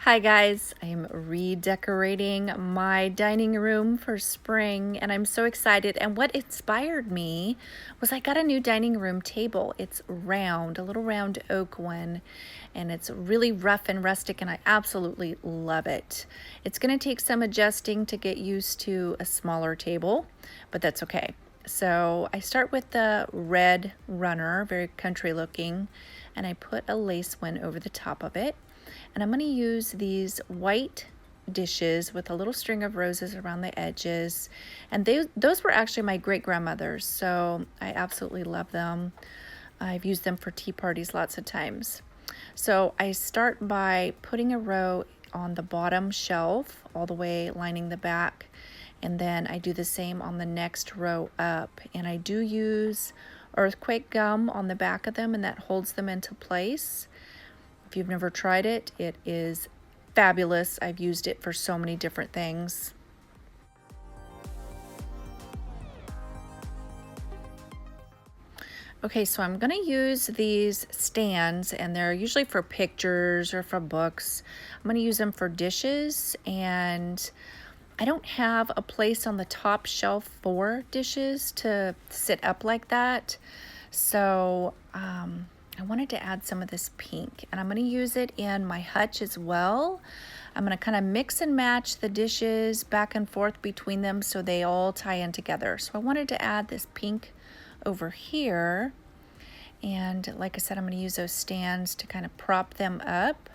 Hi guys, I am redecorating my dining room for spring and I'm so excited. And what inspired me was I got a new dining room table. It's round, a little round oak one, and it's really rough and rustic and I absolutely love it. It's going to take some adjusting to get used to a smaller table, but that's okay. So I start with the red runner, very country looking, and I put a lace one over the top of it. And I'm going to use these white dishes with a little string of roses around the edges. And those were actually my great-grandmother's, so I absolutely love them. I've used them for tea parties lots of times. So I start by putting a row on the bottom shelf, all the way lining the back. And then I do the same on the next row up. And I do use earthquake gum on the back of them, and that holds them into place. If you've never tried it, it is fabulous. I've used it for so many different things. Okay, so I'm going to use these stands, and they're usually for pictures or for books. I'm going to use them for dishes, and I don't have a place on the top shelf for dishes to sit up like that. So I wanted to add some of this pink, and I'm going to use it in my Hutch as well. I'm going to kind of mix and match the dishes back and forth between them so they all tie in together. So I wanted to add this pink over here, and like I said, I'm going to use those stands to kind of prop them up.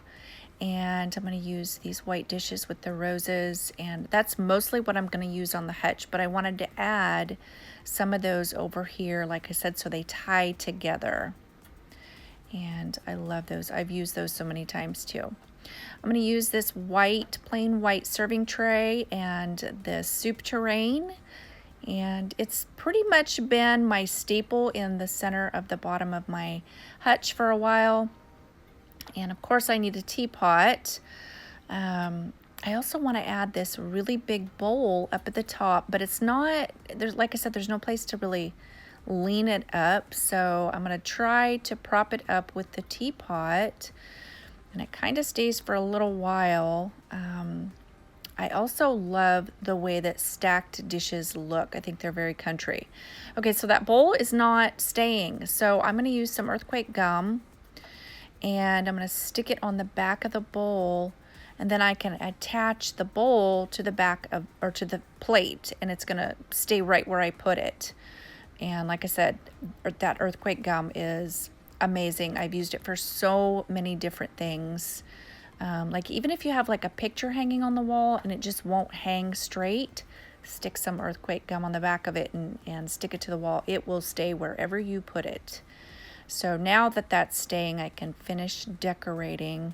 And I'm going to use these white dishes with the roses, and that's mostly what I'm going to use on the Hutch, but I wanted to add some of those over here, like I said, so they tie together. And I love those. I've used those so many times too. I'm going to use this white, plain white serving tray and the soup tureen, and it's pretty much been my staple in the center of the bottom of my Hutch for a while. And of course I need a teapot. I also want to add this really big bowl up at the top, but it's not, there's, like I said, there's no place to really lean it up. So I'm going to try to prop it up with the teapot, and it kind of stays for a little while. I also love the way that stacked dishes look. I think they're very country. Okay, so that bowl is not staying. So I'm going to use some earthquake gum, and I'm going to stick it on the back of the bowl, and then I can attach the bowl to the back of, or to the plate, and it's going to stay right where I put it. And like I said, that earthquake gum is amazing. I've used it for so many different things. Like even if you have like a picture hanging on the wall and it just won't hang straight, stick some earthquake gum on the back of it and stick it to the wall. It will stay wherever you put it. So now that that's staying, I can finish decorating.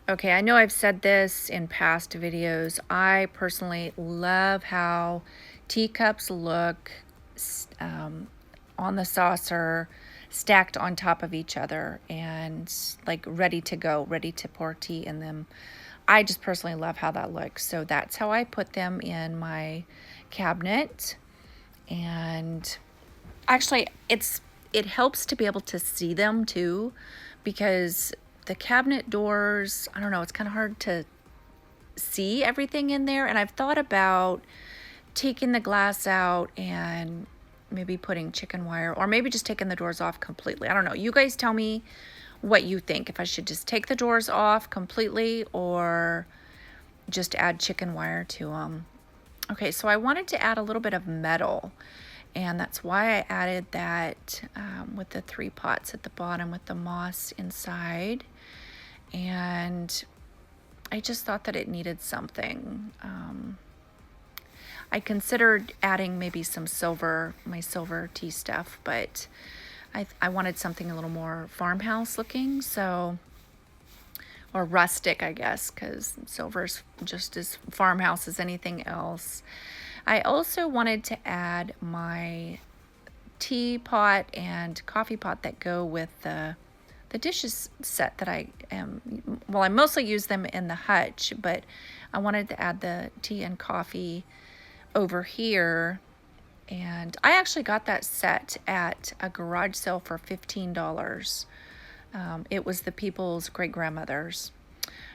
Okay, I know I've said this in past videos. I personally love how teacups look on the saucer, stacked on top of each other and like ready to go, ready to pour tea in them. I just personally love how that looks. So that's how I put them in my cabinet. And actually it helps to be able to see them too, because the cabinet doors, I don't know, it's kind of hard to see everything in there. And I've thought about taking the glass out and maybe putting chicken wire, or maybe just taking the doors off completely. I don't know. You guys tell me what you think, if I should just take the doors off completely or just add chicken wire to them. Okay, so I wanted to add a little bit of metal, and that's why I added that with the 3 pots at the bottom with the moss inside. And I just thought that it needed something. I considered adding maybe some silver, my silver tea stuff, but I wanted something a little more farmhouse looking, so, or rustic, I guess, because silver's just as farmhouse as anything else. I also wanted to add my teapot and coffee pot that go with the dishes set that I mostly use them in the Hutch, but I wanted to add the tea and coffee over here. And I actually got that set at a garage sale for $15. It was the people's great-grandmother's.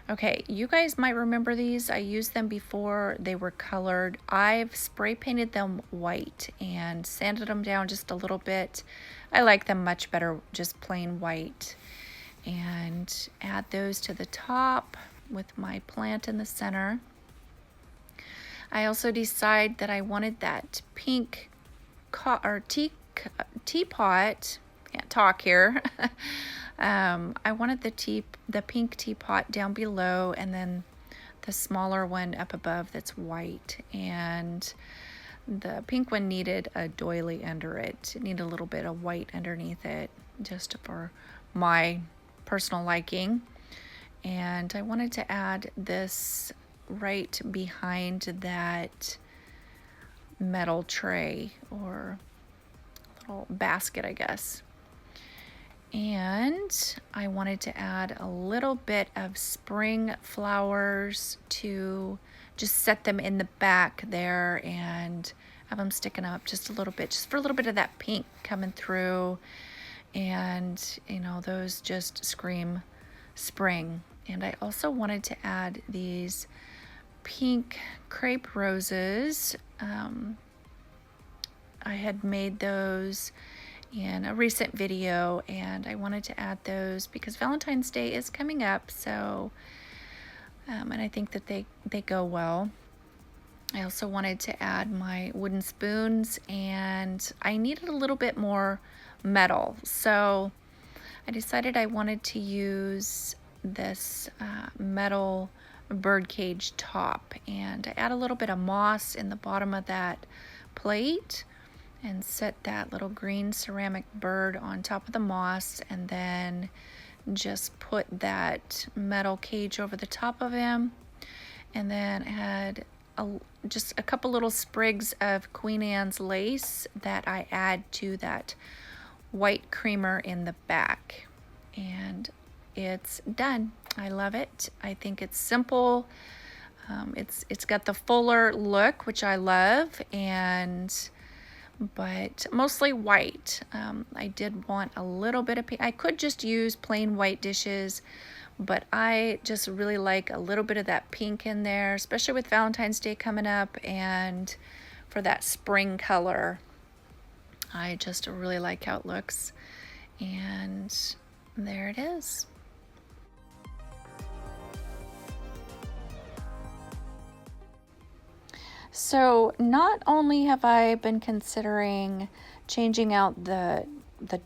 Okay, you guys might remember these. I used them before they were colored. I've spray painted them white and sanded them down just a little bit. I like them much better just plain white. And add those to the top with my plant in the center. I also decide that I wanted that pink teapot. Can't talk here. I wanted the pink teapot down below, and then the smaller one up above that's white. And the pink one needed a doily under it. It needed a little bit of white underneath it, just for my personal liking. And I wanted to add this right behind that metal tray or little basket, I guess. And I wanted to add a little bit of spring flowers to just set them in the back there and have them sticking up just a little bit, just for a little bit of that pink coming through. And, you know, those just scream spring. And I also wanted to add these pink crepe roses. I had made those in a recent video, and I wanted to add those because Valentine's Day is coming up. So, and I think that they go well. I also wanted to add my wooden spoons, and I needed a little bit more metal. So I decided I wanted to use this metal birdcage top, and I add a little bit of moss in the bottom of that plate and set that little green ceramic bird on top of the moss, and then just put that metal cage over the top of him, and then add just a couple little sprigs of Queen Anne's lace that I add to that white creamer in the back. And it's done. I love it. I think it's simple. It's got the fuller look, which I love, but mostly white. I did want a little bit of pink. I could just use plain white dishes, but I just really like a little bit of that pink in there, especially with Valentine's Day coming up, and for that spring color. I just really like how it looks. And there it is. So not only have I been considering changing out the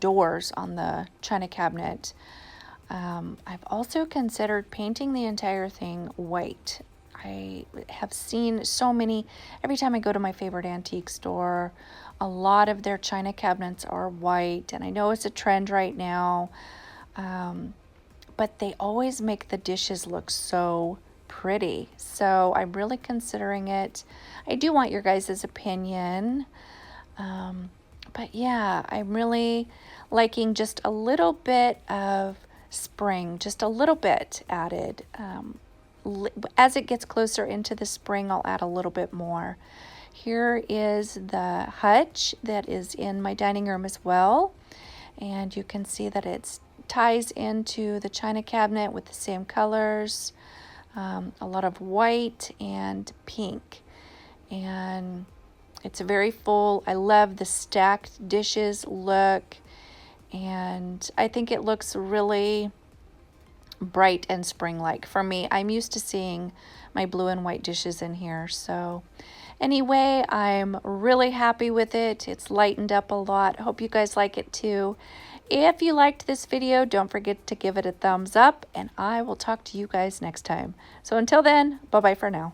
doors on the china cabinet, I've also considered painting the entire thing white. I have seen so many, every time I go to my favorite antique store, a lot of their china cabinets are white, and I know it's a trend right now, but they always make the dishes look so pretty. So I'm really considering it. I do want your guys' opinion. But yeah, I'm really liking just a little bit of spring, just a little bit added. As it gets closer into the spring, I'll add a little bit more. Here is the hutch that is in my dining room as well. And you can see that it ties into the china cabinet with the same colors. A lot of white and pink, and it's very full. I love the stacked dishes look, and I think it looks really bright and spring-like. For me, I'm used to seeing my blue and white dishes in here. So anyway, I'm really happy with it. It's lightened up a lot. Hope you guys like it too. If you liked this video, don't forget to give it a thumbs up, and I will talk to you guys next time. So until then, bye-bye for now.